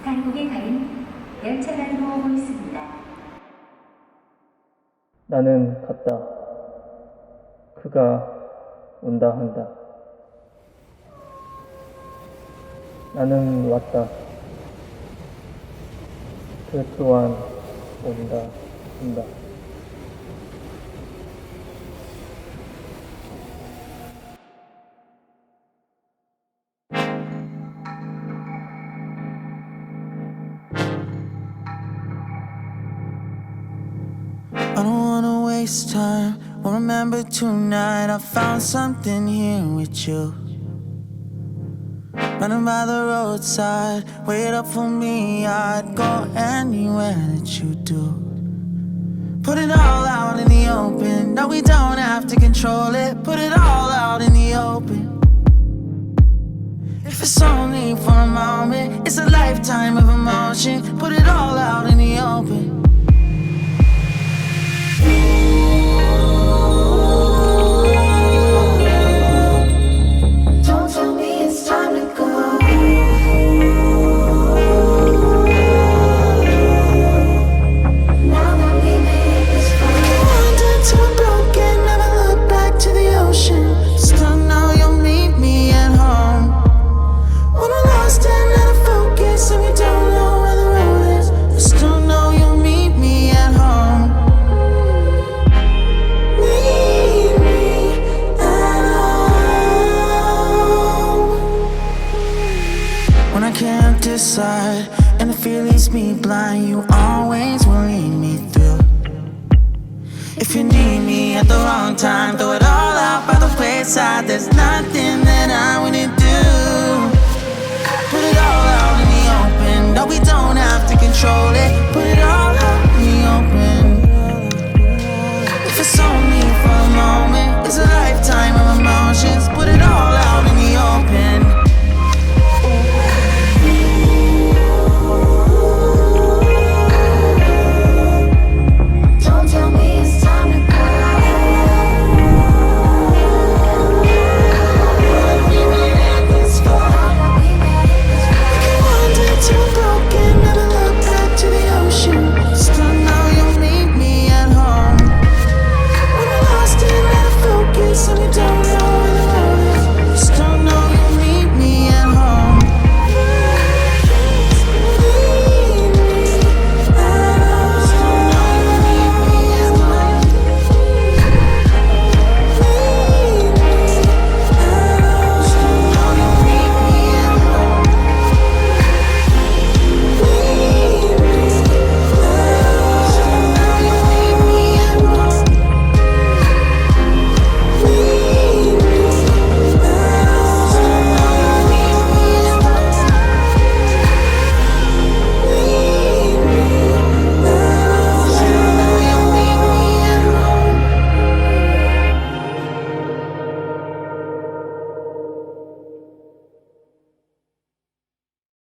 한국에 가는 열차가 오고 있습니다. 나는 갔다. 그가 온다 한다. 나는 왔다. 그 또한 온다 한다. I don't wanna waste time. Well, remember tonight I found something here with you. Running by the roadside, wait up for me. I'd go anywhere that you do. Put it all out in the open. No, we don't have to control it. Put it all out in the open. If it's only for a moment, it's a lifetime of emotion. Put it all out in the open. Don't tell me it's time to go. Now that we made this far, Wandered till I'm broken, never look back to the ocean. Still know you'll meet me at home. When we're lost and out of focus and we don't know where the road is, I still know you'll meet me at home. Meet me at home. When I can't decide and the fear leaves me blind, you always will lead me through. If you need me at the wrong time, throw it all out by the wayside. There's nothing that I wouldn't do. Put it all out